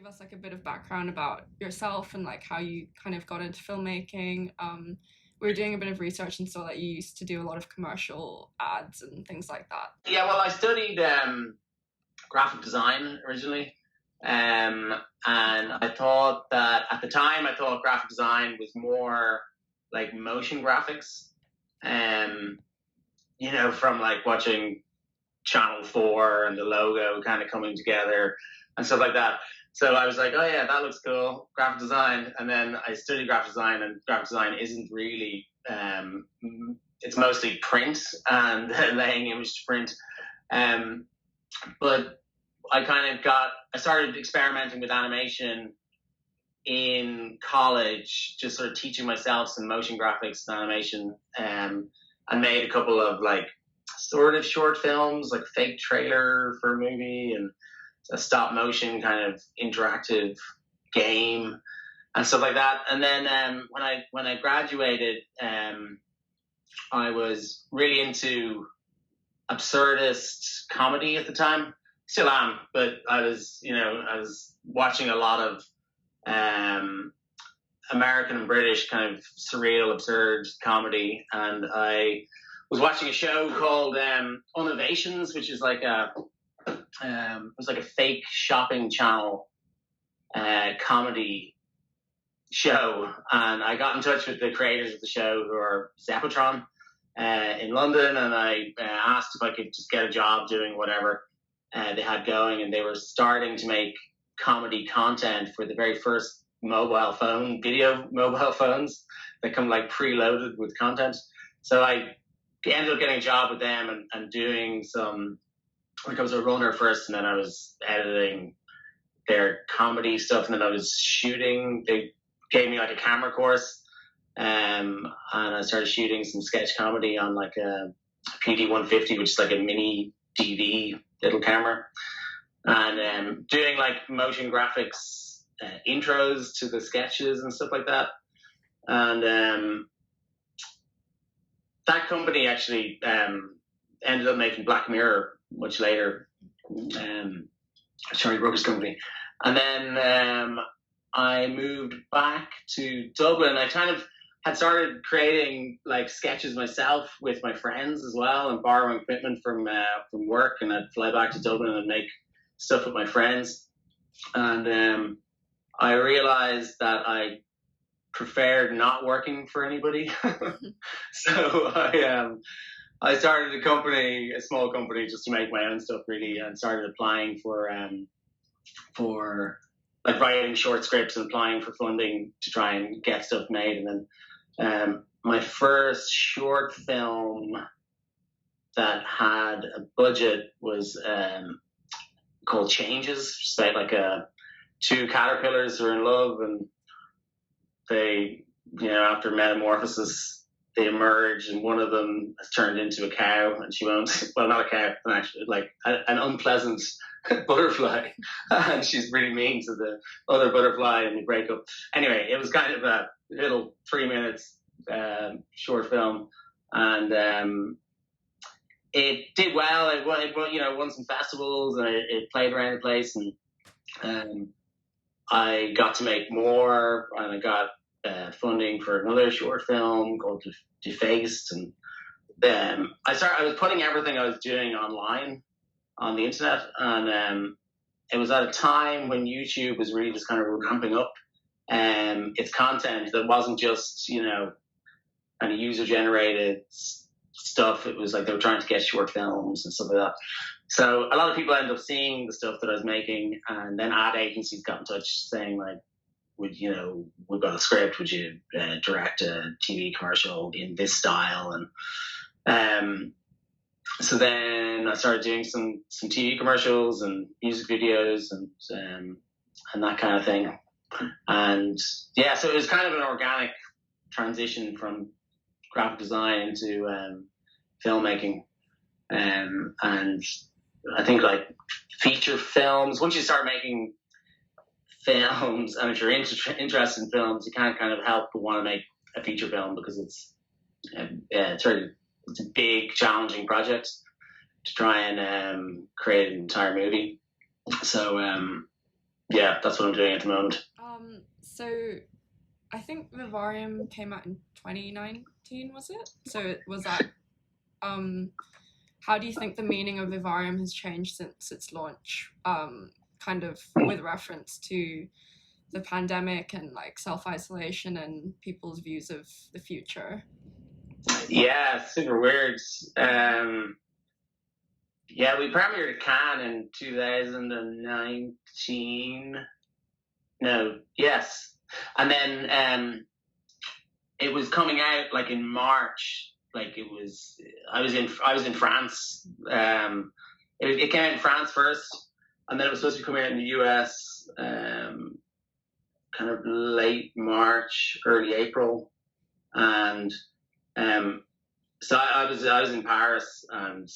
give us like a bit of background about yourself and like how you kind of got into filmmaking? We were doing a bit of research and saw that you used to do a lot of commercial ads and things like that. Yeah, well, I studied graphic design originally. And I thought that at the time, I thought graphic design was more like motion graphics. From like watching Channel 4 and the logo kind of coming together and stuff like that. So I was like, oh yeah, that looks cool, graphic design. And then I studied graphic design, and graphic design isn't really, it's mostly print and laying image to print. But I started experimenting with animation in college, just sort of teaching myself some motion graphics and animation. I made a couple of like sort of short films, like a fake trailer for a movie and a stop motion kind of interactive game and stuff like that. And then when I graduated, I was really into absurdist comedy at the time. Still am, but I was watching a lot of American and British kind of surreal, absurd comedy, and I was watching a show called Innovations, which is like it was like a fake shopping channel comedy show, and I got in touch with the creators of the show, who are Zeppotron, in London, and I asked if I could just get a job doing whatever they had going, and they were starting to make comedy content for the very first video mobile phones that come like preloaded with content. So I ended up getting a job with them and doing some, like I was a runner first, and then I was editing their comedy stuff, and then I was shooting. They gave me like a camera course, and I started shooting some sketch comedy on like a PD-150, which is like a mini DV little camera, and doing like motion graphics intros to the sketches and stuff like that. And that company actually ended up making Black Mirror much later, Charlie Brooker's company. And then I moved back to Dublin. I kind of had started creating like sketches myself with my friends as well, and borrowing equipment from work, and I'd fly back to Dublin and make stuff with my friends. And I realized that I preferred not working for anybody. So I started a small company just to make my own stuff really, and started applying for like writing short scripts and applying for funding to try and get stuff made. And then my first short film that had a budget was called Changes. It's about like two caterpillars who are in love, and they, after metamorphosis, they emerge, and one of them has turned into a cow, and she won't, well, not a cow, actually, like an unpleasant butterfly, and she's really mean to the other butterfly, and they break up. Anyway, it was kind of a little 3 minutes short film, and it did well. It won some festivals, and it played around the place, and I got to make more, and I got funding for another short film called Defaced, and I was putting everything I was doing online on the internet, and it was at a time when YouTube was really just kind of ramping up its content. That wasn't just kind of user generated stuff. It was like they were trying to get short films and stuff like that. So a lot of people ended up seeing the stuff that I was making, and then ad agencies got in touch saying like, we've got a script, would you direct a TV commercial in this style? And so then I started doing some TV commercials and music videos and that kind of thing. And yeah, so it was kind of an organic transition from graphic design into filmmaking. And I think like feature films, once you start making films, and if you're interested in films, you can't kind of help but want to make a feature film, because it's a big, challenging project to try and create an entire movie. So yeah, that's what I'm doing at the moment. So I think Vivarium came out in 2019, was it? So was that how do you think the meaning of Vivarium has changed since its launch? Kind of with reference to the pandemic and like self-isolation and people's views of the future. Yeah, super weird. Yeah, we premiered at Cannes in 2019. No, yes, and then it was coming out like in March. Like it was, I was in France. It came out in France first, and then it was supposed to come out in the US, kind of late March, early April, and so I was in Paris, and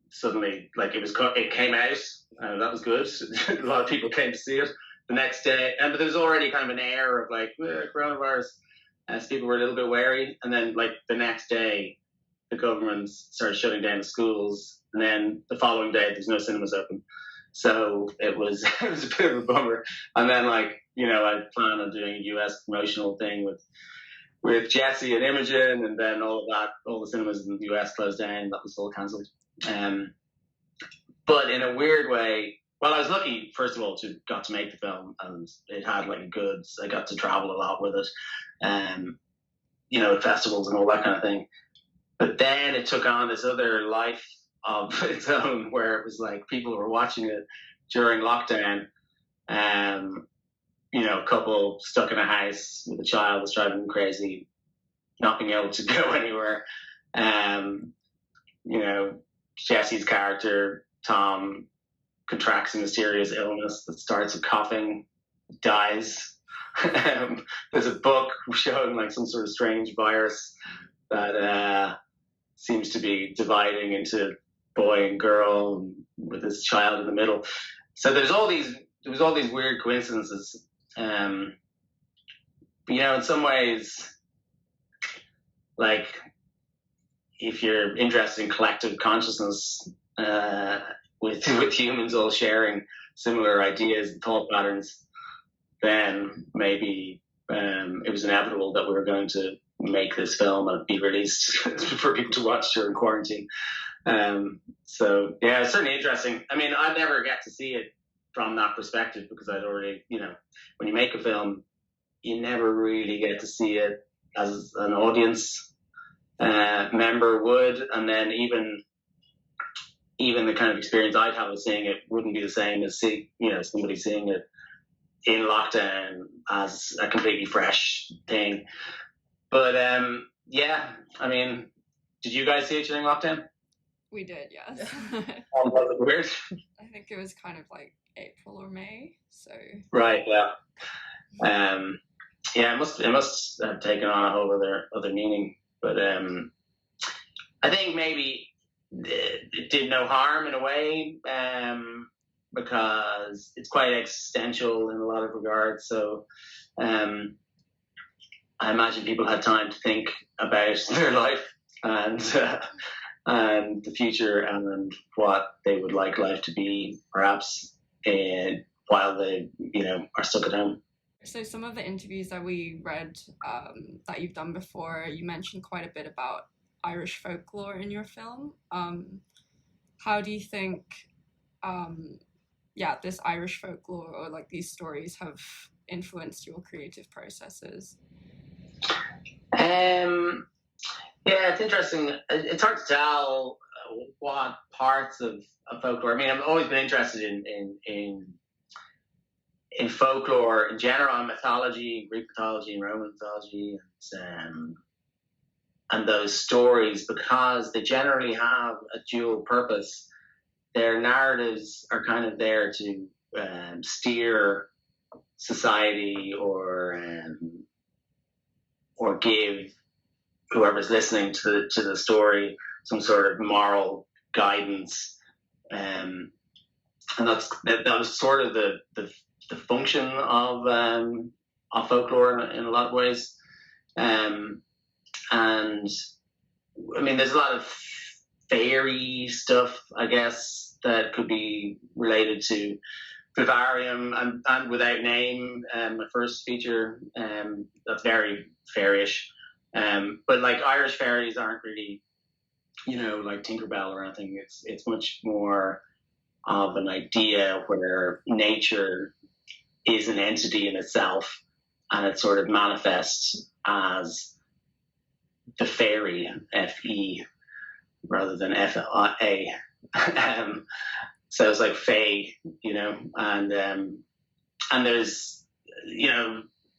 suddenly like it came out, and that was good. A lot of people came to see it the next day, but there was already kind of an air of like coronavirus, so people were a little bit wary. And then like the next day, the government started shutting down the schools, and then the following day, there's no cinemas open. So it was it was a bit of a bummer. And then like I planned on doing a US promotional thing with Jesse and Imogen, and then all the cinemas in the US closed down. That was all cancelled. But in a weird way, well, I was lucky, first of all, to got to make the film, and it had like goods. I got to travel a lot with it, at festivals and all that kind of thing. But then it took on this other life of its own, where it was like people were watching it during lockdown. A couple stuck in a house with a child was driving them crazy, not being able to go anywhere. Jesse's character, Tom, contracts a mysterious illness that starts with coughing, dies. There's a book showing like some sort of strange virus that seems to be dividing into boy and girl, with this child in the middle. So there was all these weird coincidences. In some ways, like if you're interested in collective consciousness, with humans all sharing similar ideas and thought patterns, then maybe it was inevitable that we were going to make this film and be released for people to watch during quarantine. So yeah, it's certainly interesting. I mean, I'd never get to see it from that perspective, because I'd already, when you make a film, you never really get to see it as an audience member would, and then even the kind of experience I'd have of seeing it wouldn't be the same as somebody seeing it in lockdown as a completely fresh thing. But yeah, I mean, did you guys see it during lockdown? We did, yes. Was it weird? I think it was kind of like April or May. So right, yeah. Yeah, it must have taken on a whole other meaning. But I think maybe it did no harm in a way, because it's quite existential in a lot of regards. So I imagine people had time to think about their life and the future and what they would like life to be, perhaps, while they are stuck at home. So some of the interviews that we read that you've done before, you mentioned quite a bit about Irish folklore in your film. How do you think, this Irish folklore or like these stories have influenced your creative processes? Yeah, it's interesting. It's hard to tell what parts of folklore. I mean, I've always been interested in folklore in general, and mythology, Greek mythology and Roman mythology, and those stories, because they generally have a dual purpose. Their narratives are kind of there to steer society or give whoever's listening to the story some sort of moral guidance, and that was sort of the function of folklore in a lot of ways. And I mean, there's a lot of fairy stuff, I guess, that could be related to Vivarium and Without Name, my first feature, that's very fairyish. But like Irish fairies aren't really, like Tinkerbell or anything. It's much more of an idea where nature is an entity in itself, and it sort of manifests as the fairy, F-E, rather than F-A. So it's like fae, and there's,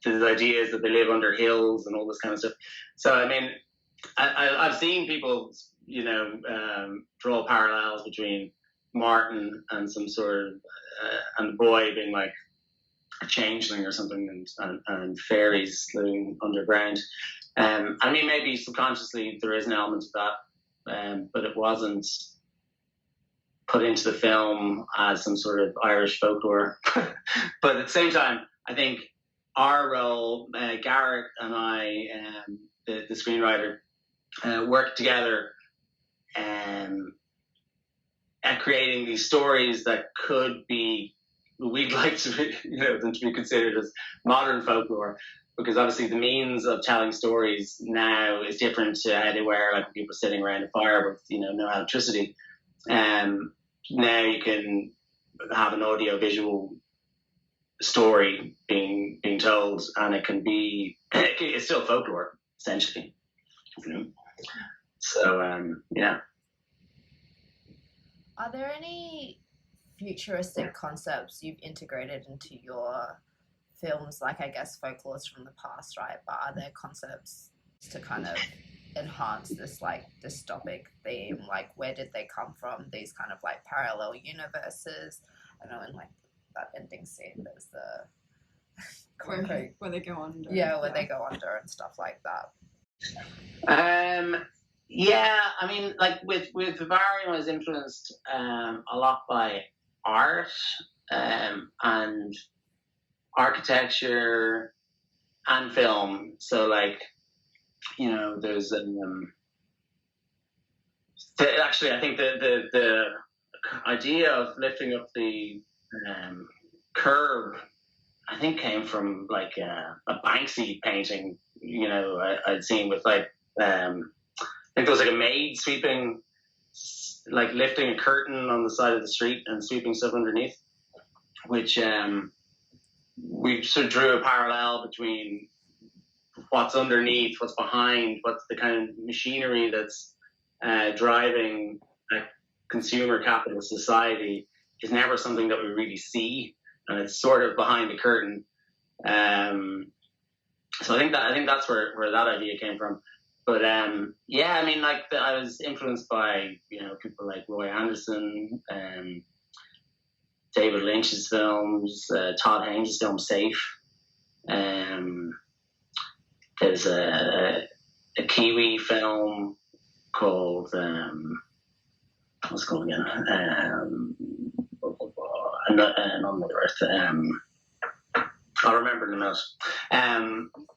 there's ideas that they live under hills and all this kind of stuff. So, I mean, I've seen people, draw parallels between Martin and some sort of, and the boy being like a changeling or something, and fairies living underground. I mean, maybe subconsciously there is an element of that, but it wasn't put into the film as some sort of Irish folklore. But at the same time, I think our role, Garrett and I, the screenwriter, worked together at creating these stories that could be, we'd like to be, them to be considered as modern folklore, because obviously the means of telling stories now is different to how they were, like people sitting around a fire with, no electricity. Now you can have an audio visual story being told, and it can be, it's still folklore essentially. So yeah. Are there any futuristic concepts you've integrated into your films? Like, I guess folklore is from the past, right? But are there concepts to kind of enhance this like dystopic theme? Like, where did they come from? These kind of like parallel universes. I know in like that ending scene, there's the concrete where they go under. Yeah, where they go under and stuff like that. Yeah, I mean, like with Vivarium, I was influenced a lot by art and architecture and film. So, like, there's actually, I think the idea of lifting up the curb, I think, came from like a Banksy painting. I'd seen with like. I think there was like a maid sweeping, like lifting a curtain on the side of the street and sweeping stuff underneath, which we sort of drew a parallel between what's underneath, what's behind, what's the kind of machinery that's driving a consumer capitalist society is never something that we really see, and it's sort of behind the curtain. So I think that's where that idea came from. But yeah, I mean, like I was influenced by people like Roy Anderson, David Lynch's films, Todd Haynes' film Safe. There's a Kiwi film called what's it called again? Another Earth. I'll remember in a minute.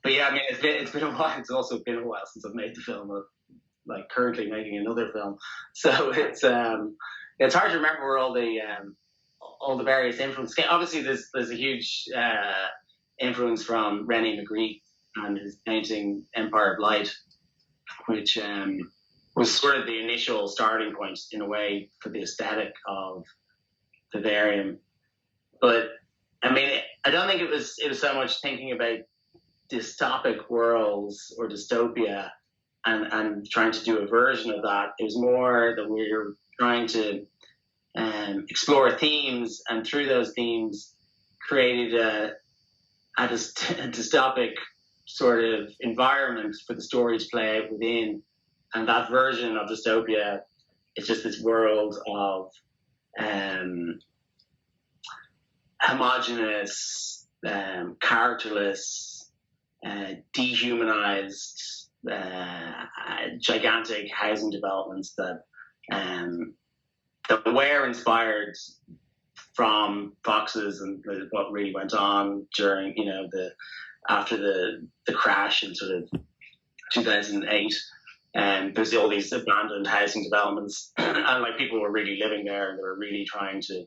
But yeah, I mean, it's been a while. It's also been a while since I've made the film. I'm like currently making another film, so it's hard to remember where all the various influences came. Obviously, there's a huge influence from René Magritte and his painting Empire of Light, which was sort of the initial starting point in a way for the aesthetic of Vivarium. But I mean, I don't think it was so much thinking about dystopic worlds or dystopia and trying to do a version of that. It was more that we were trying to explore themes, and through those themes created a dystopic sort of environment for the story to play out within. And that version of dystopia is just this world of homogenous, characterless, dehumanized, gigantic housing developments that were inspired from Foxes and what really went on during, after the crash in sort of 2008. And there's all these abandoned housing developments, and like people were really living there, and they were really trying to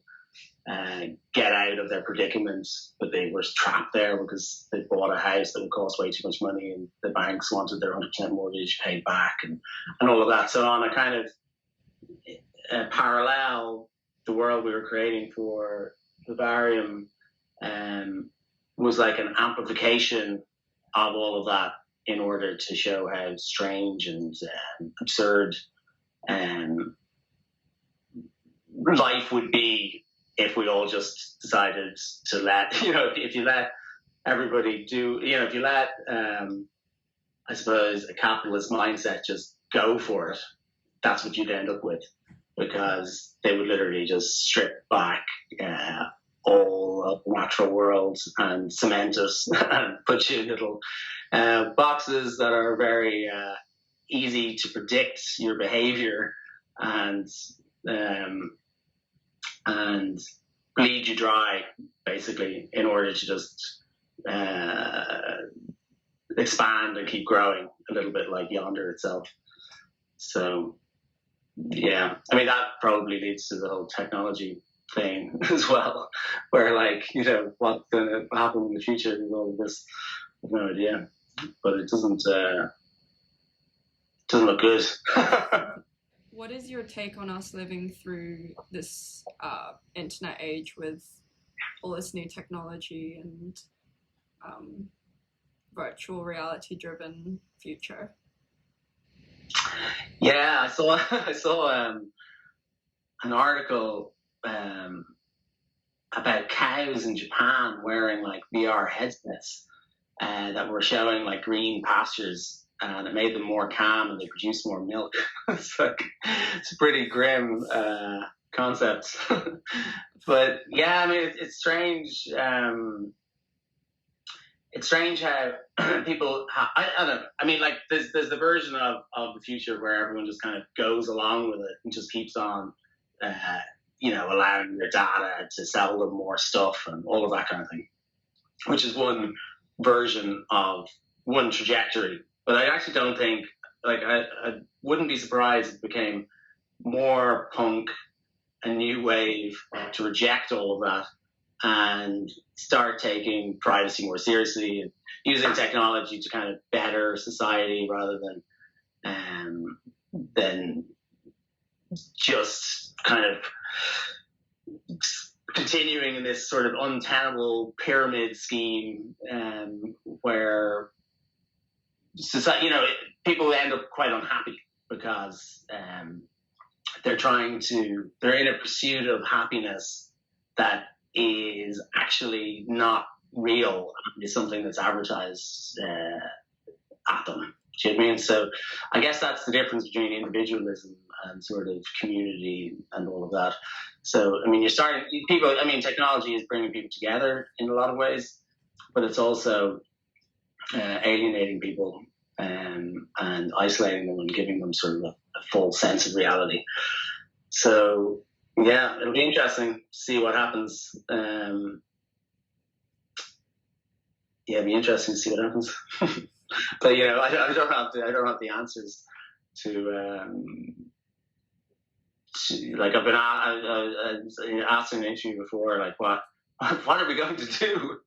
get out of their predicament, but they were trapped there because they bought a house that would cost way too much money, and the banks wanted their 100% mortgage paid back, and all of that. So on a kind of parallel, the world we were creating for Vivarium was like an amplification of all of that in order to show how strange and absurd life would be if we all just decided to let, if you let everybody do, if you let, I suppose, a capitalist mindset just go for it, that's what you'd end up with, because they would literally just strip back all of the natural world and cement us and put you in little boxes that are very easy to predict your behavior and bleed you dry, basically, in order to just expand and keep growing a little bit like Yonder itself. So, yeah, I mean, that probably leads to the whole technology thing as well, where, like, what's going to happen in the future with all of this, I have no idea. But it doesn't look good. What is your take on us living through this internet age with all this new technology and virtual reality-driven future? Yeah, I saw an article about cows in Japan wearing like VR headsets that were showing like green pastures, and it made them more calm and they produced more milk. It's a pretty grim concept. But yeah, I mean, it's strange. It's strange how people, I don't know. I mean, like, there's the version of the future where everyone just kind of goes along with it and just keeps on, allowing their data to sell them more stuff and all of that kind of thing, which is one version of one trajectory. But I actually don't think, like, I wouldn't be surprised if it became more punk, a new wave, to reject all of that and start taking privacy more seriously and using technology to kind of better society rather than just kind of continuing in this sort of untenable pyramid scheme where society, people end up quite unhappy because they're in a pursuit of happiness that is actually not real. It's something that's advertised at them. Do you know what I mean? So I guess that's the difference between individualism and sort of community and all of that. So, I mean, technology is bringing people together in a lot of ways, but it's also alienating people and isolating them and giving them sort of a full sense of reality. So, yeah, it'll be interesting to see what happens. It'll be interesting to see what happens. But I don't have the answers to like, I've been asked in an interview before, like, what are we going to do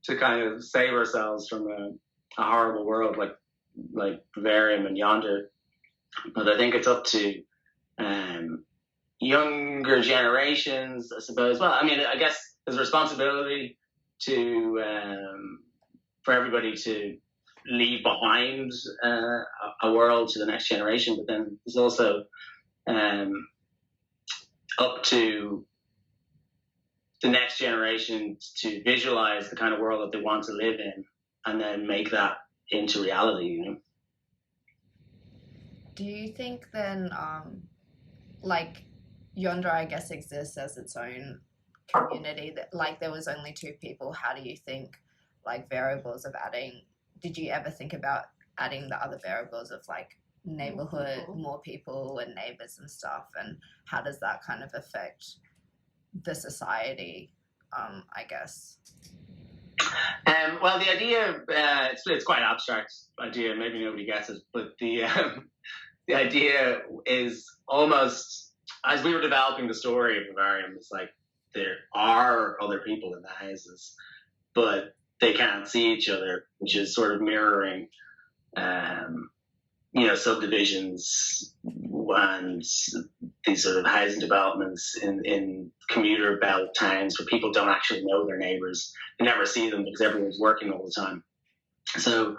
to kind of save ourselves from a horrible world like Vivarium and Yonder? But I think it's up to younger generations, I suppose. Well, I mean, I guess there's a responsibility to for everybody to leave behind a world to the next generation, but then there's also up to the next generation to visualize the kind of world that they want to live in and then make that into reality, Do you think then, like, Yonder, I guess, exists as its own community, that, like, there was only two people? How do you think, like, variables of adding, did you ever think about adding the other variables of, like, neighborhood, more people and neighbors and stuff, and how does that kind of affect the society, I guess? Well, the idea, it's quite an abstract idea, maybe nobody gets it, but the idea is almost, as we were developing the story of Vivarium, it's like there are other people in the houses, but they can't see each other, which is sort of mirroring, subdivisions and these sort of housing developments in commuter belt towns where people don't actually know their neighbors. They never see them because everyone's working all the time. So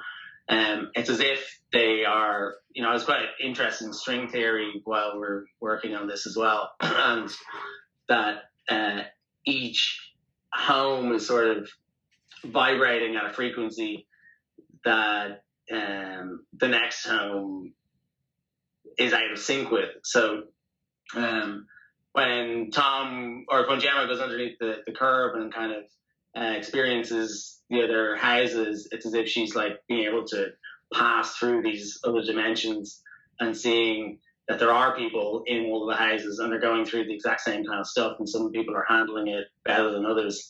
it's as if they are, I was quite interested in string theory while we're working on this as well, and that each home is sort of vibrating at a frequency that the next home is out of sync with. So when Gemma goes underneath the curb and kind of experiences the other houses, it's as if she's like being able to pass through these other dimensions and seeing that there are people in all of the houses and they're going through the exact same kind of stuff, and some people are handling it better than others.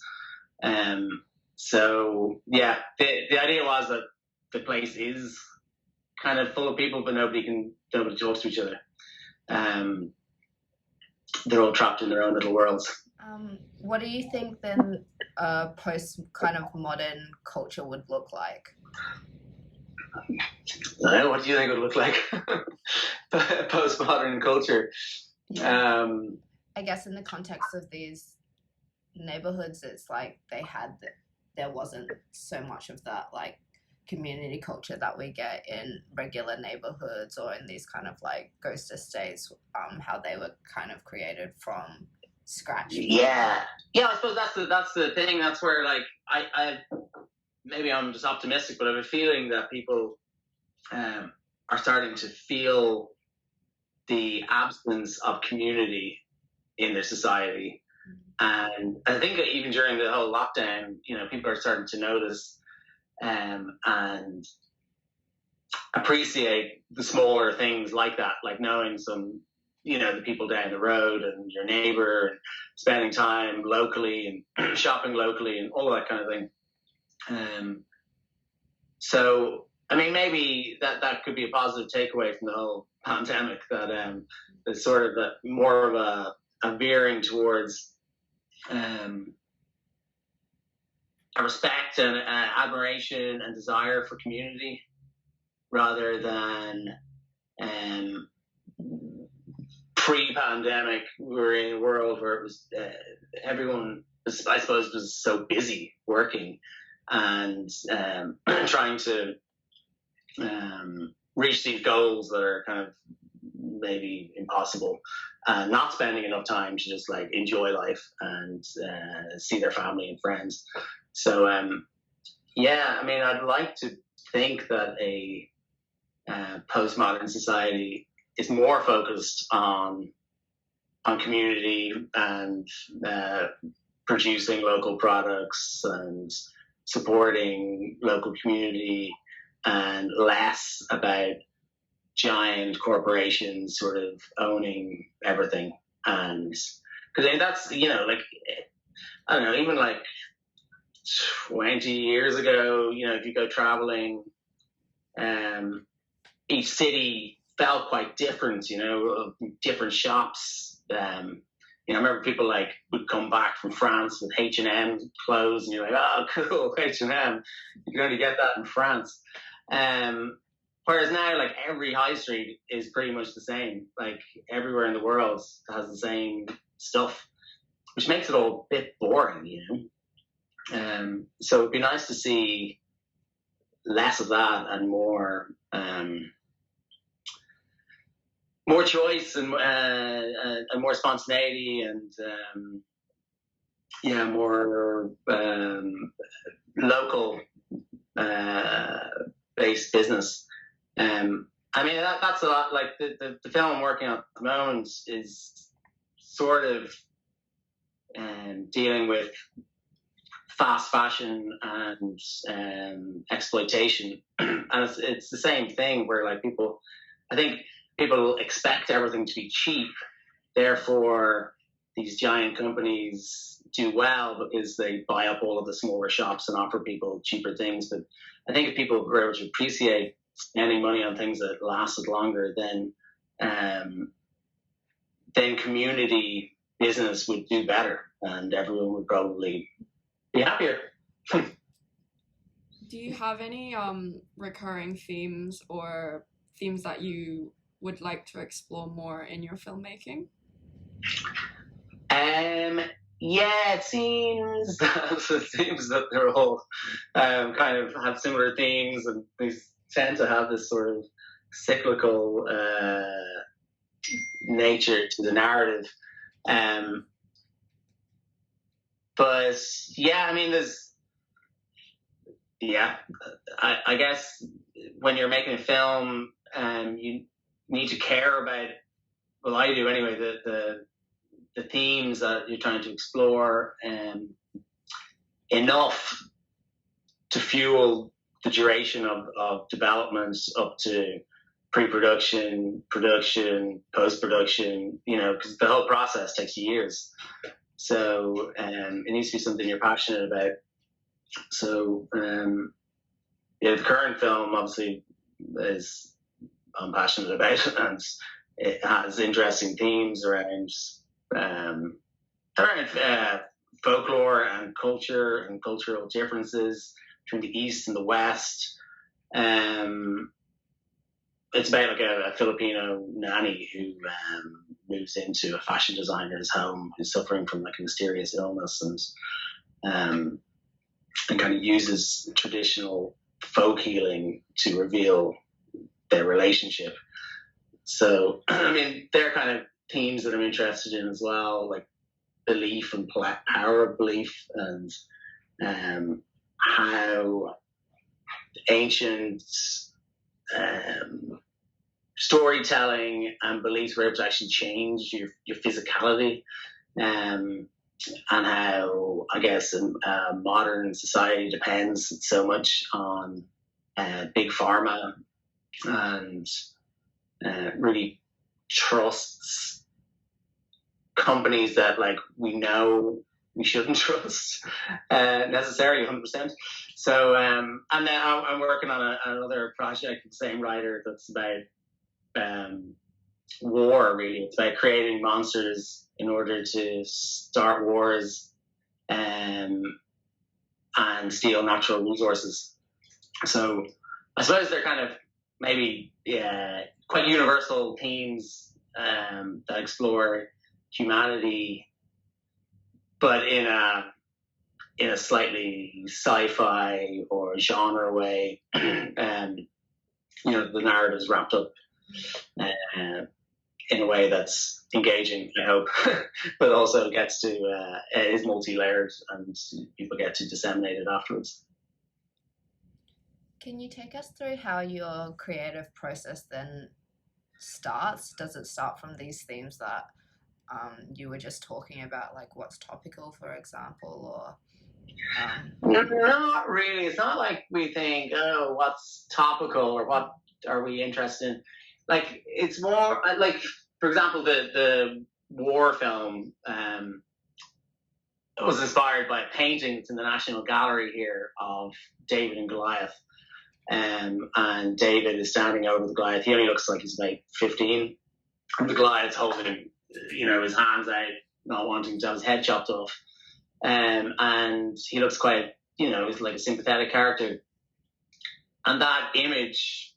So yeah, the idea was that the place is kind of full of people, but nobody talks to each other. They're all trapped in their own little worlds. What do you think then post kind of modern culture would look like? What do you think it would look like? Postmodern culture. Yeah. I guess in the context of these neighborhoods, it's like there wasn't so much of that like community culture that we get in regular neighborhoods or in these kind of like ghost estates, how they were kind of created from scratch. Yeah, I suppose that's the thing. That's where like I maybe I'm just optimistic, but I have a feeling that people are starting to feel the absence of community in their society. And I think that even during the whole lockdown, people are starting to notice and appreciate the smaller things like that, like knowing some, the people down the road and your neighbor and spending time locally and shopping locally and all of that kind of thing. So, I mean, maybe that could be a positive takeaway from the whole pandemic, that there's sort of more of a veering towards a respect and admiration and desire for community, rather than pre-pandemic we were in a world where it was everyone, I suppose, was so busy working and trying to reach these goals that are kind of maybe impossible, not spending enough time to just like enjoy life and see their family and friends. So yeah, I mean, I'd like to think that a postmodern society is more focused on community and producing local products and supporting local community, and less about giant corporations sort of owning everything. And because that's, like, I don't know, even like 20 years ago, if you go traveling, each city felt quite different, different shops. I remember people like would come back from France with H&M clothes, and you're like, oh, cool, H&M. You can only get that in France. Whereas now, like, every high street is pretty much the same. Like, everywhere in the world has the same stuff, which makes it all a bit boring, So it'd be nice to see less of that and more choice and more spontaneity and more local based business. I mean, that's a lot. Like the film I'm working on at the moment is sort of dealing with fast fashion and exploitation, and it's the same thing where like I think people expect everything to be cheap, therefore these giant companies do well because they buy up all of the smaller shops and offer people cheaper things. But I think if people were able to appreciate spending money on things that lasted longer, then community business would do better. and everyone would probably be happier. Do you have any recurring themes or themes that you would like to explore more in your filmmaking? Yeah, it seems that they're all kind of have similar themes, and they tend to have this sort of cyclical nature to the narrative. But yeah, I mean, I guess when you're making a film, you need to care about, well, I do anyway, the themes that you're trying to explore enough to fuel the duration of development up to pre-production, production, post-production, because the whole process takes years. So it needs to be something you're passionate about. So the current film obviously I'm passionate about, and it has interesting themes around folklore and culture and cultural differences between the East and the West. It's about like a Filipino nanny who moves into a fashion designer's home who's suffering from like a mysterious illness, and kind of uses traditional folk healing to reveal their relationship. So, I mean, they're kind of themes that I'm interested in as well, like belief and power of belief, and how ancient storytelling and beliefs were able to actually change your physicality, and how, I guess, modern society depends so much on big pharma and really trusts companies that like we know we shouldn't trust necessarily 100%. So and then I'm working on another project with the same writer that's about war. Really, it's about creating monsters in order to start wars and steal natural resources. So I suppose they're kind of maybe quite universal themes that explore humanity, but in a slightly sci-fi or genre way. The narrative is wrapped up in a way that's engaging, I hope, but also gets to is multi-layered, and people get to disseminate it afterwards. Can you take us through how your creative process then starts? Does it start from these themes that you were just talking about, like what's topical, for example, or? Not really. It's not like we think, oh, what's topical or what are we interested in. Like, it's more like, for example, the war film was inspired by a painting that's in the National Gallery here of David and Goliath. And David is standing over the Goliath. He only looks like he's about 15. And the Goliath's holding, his hands out, not wanting to have his head chopped off. And he looks quite, he's like a sympathetic character. And that image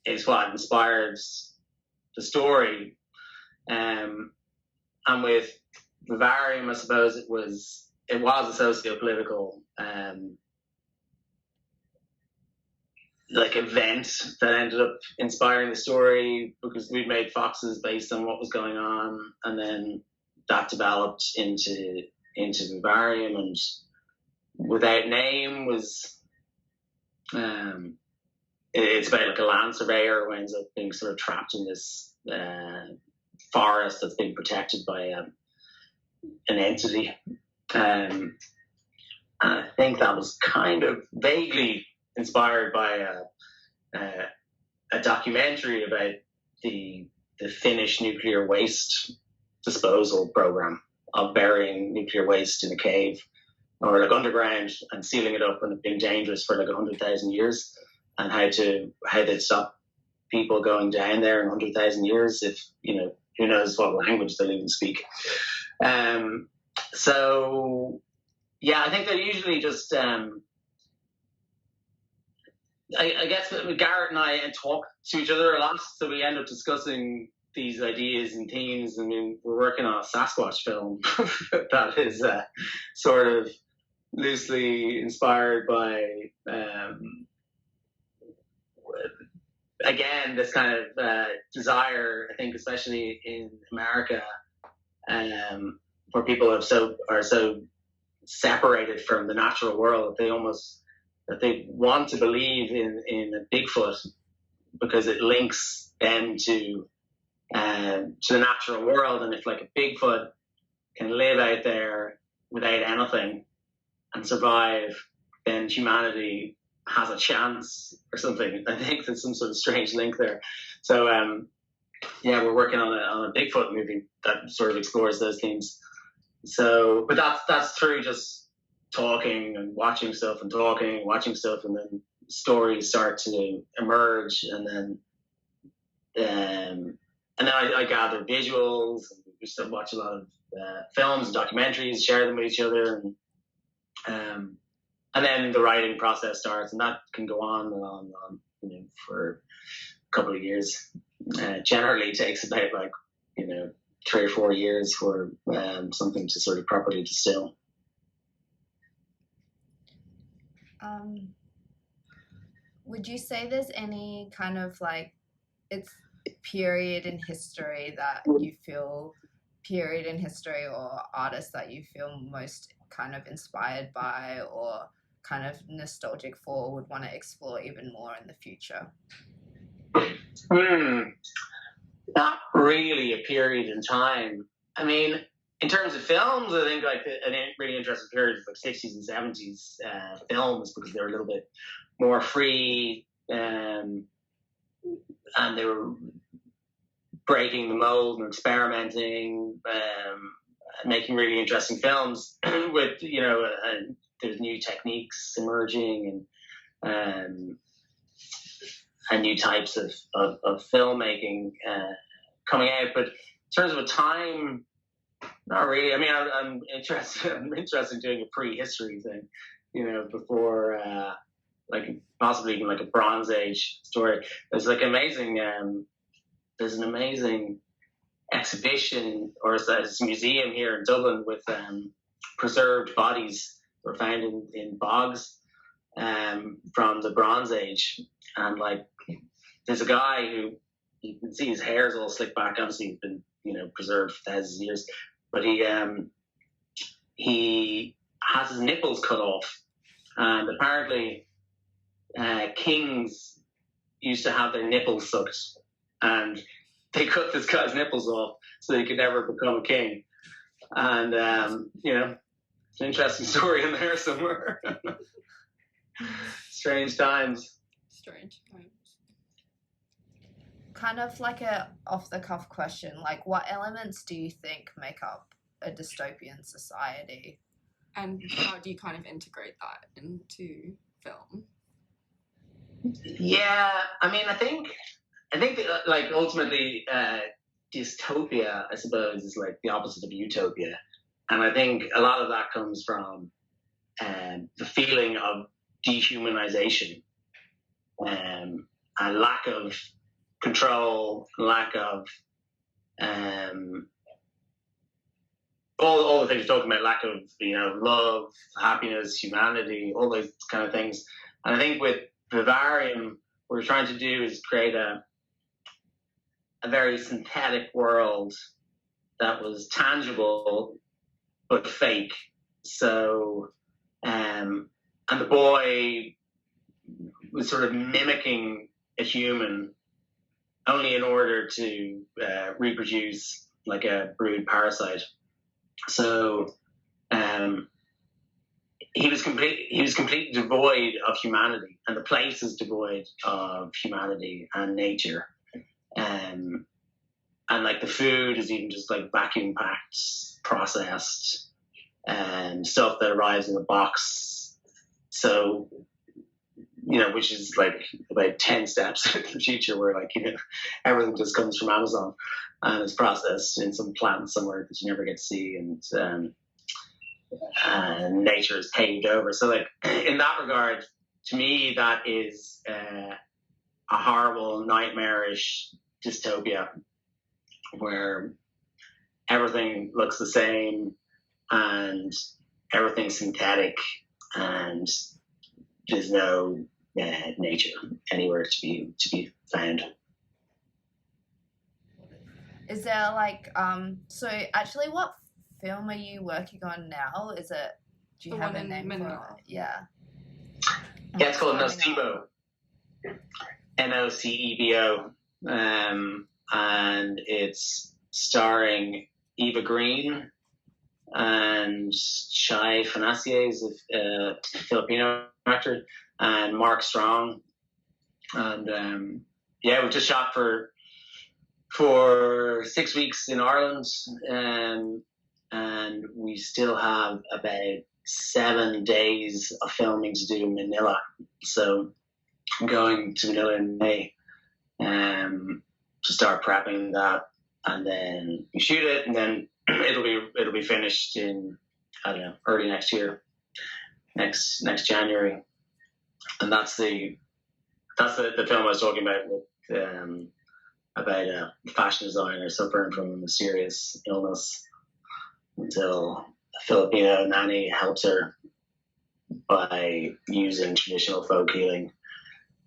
is what inspires the story. And with Vivarium, I suppose it was a socio-political like event that ended up inspiring the story, because we'd made foxes based on what was going on, and then that developed into Vivarium. And Without Name was it's about like a land surveyor who ends up being sort of trapped in this forest that's being protected by an entity. And I think that was kind of vaguely inspired by a documentary about the Finnish nuclear waste disposal program of burying nuclear waste in a cave or like underground and sealing it up and it being dangerous for like 100,000 years, and how they'd stop people going down there in 100,000 years if, who knows what language they'll even speak. So yeah, I think they're usually just. I guess Garrett and I talk to each other a lot, so we end up discussing these ideas and themes. I mean, we're working on a Sasquatch film that is sort of loosely inspired by, again, this kind of desire, I think, especially in America, where people are so separated from the natural world that they want to believe in a Bigfoot because it links them to the natural world. And if like a Bigfoot can live out there without anything and survive, then humanity has a chance or something. I think there's some sort of strange link there. So yeah, we're working on a Bigfoot movie that sort of explores those themes. So, but that's through just talking and watching stuff and watching stuff, and then stories start to emerge, and then I gather visuals, and we still watch a lot of films and documentaries, share them with each other, and then the writing process starts, and that can go on and on and on, for a couple of years. Generally takes about 3 or 4 years for something to sort of properly distill. Would you say there's any kind of it's period in history or artists that you feel most kind of inspired by or kind of nostalgic for, would want to explore even more in the future? Not really a period in time. I mean, in terms of films, I think a really interesting period is 60s and 70s films, because they were a little bit more free, and they were breaking the mold and experimenting, making really interesting films with there's new techniques emerging and new types of filmmaking coming out. But in terms of a time, not really. I mean, I'm interested in doing a prehistory thing, before possibly even a Bronze Age story. There's there's an amazing exhibition, or it's a museum here in Dublin with preserved bodies that were found in bogs from the Bronze Age, and there's a guy who, you can see his hair's all slicked back. Obviously, he's been preserved for thousands of years, but he has his nipples cut off, and apparently kings used to have their nipples sucked, and they cut this guy's nipples off so he could never become a king. And it's an interesting story in there somewhere. Strange times. Kind of like a off-the-cuff question, what elements do you think make up a dystopian society? And how do you kind of integrate that into film? Yeah, I mean, I think that, ultimately, dystopia, I suppose, is the opposite of utopia. And I think a lot of that comes from the feeling of dehumanization, and lack of control, lack of all the things you're talking about, lack of love, happiness, humanity, all those kind of things. And I think with Vivarium, what we're trying to do is create a very synthetic world that was tangible but fake. So and the boy was sort of mimicking a human only in order to reproduce like a brood parasite. So he was completely devoid of humanity, and the place is devoid of humanity and nature. And like the food is even just like vacuum packed, processed, and stuff that arrives in a box. So, which is like about 10 steps in the future where everything just comes from Amazon and is processed in some plant somewhere that you never get to see. And nature is paved over. So, like, in that regard, to me, that is a horrible, nightmarish dystopia where everything looks the same and everything's synthetic and there's no nature anywhere to be found. Is there like so actually what film are you working on now? Is it, do you have a name for it? Yeah. Yeah, it's called Nocebo. Nocebo. And it's starring Eva Green and Shai Fanassier is a Filipino actor, and Mark Strong. And yeah, we just shot for 6 weeks in Ireland, and we still have about 7 days of filming to do in Manila. So I'm going to Manila in May to start prepping that, and then we shoot it, and then it'll be finished in, I don't know, early next year, next January. And that's the film I was talking about with about a fashion designer suffering from a mysterious illness until a Filipino nanny helps her by using traditional folk healing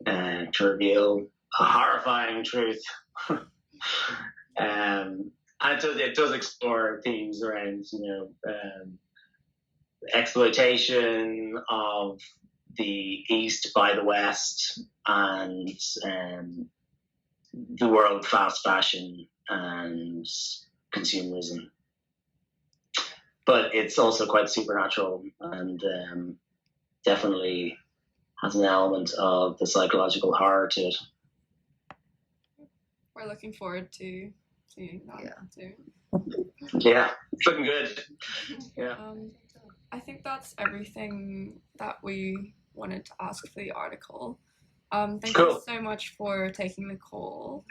to reveal a horrifying truth. And it does explore themes around, exploitation of the East by the West and the world of fast fashion and consumerism. But it's also quite supernatural and definitely has an element of the psychological horror to it. We're looking forward to seeing that too. Yeah, it's looking good. Yeah. I think that's everything that we wanted to ask for the article. Thank you so much for taking the call.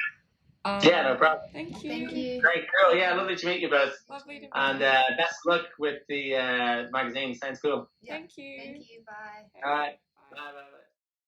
Yeah, no problem. Thank you. Thank you. Great, cool. Yeah, lovely to meet you both. Lovely to meet and you. Best of luck with the magazine. Sounds cool. Thank you. Thank you. Bye. All right. Bye. Bye.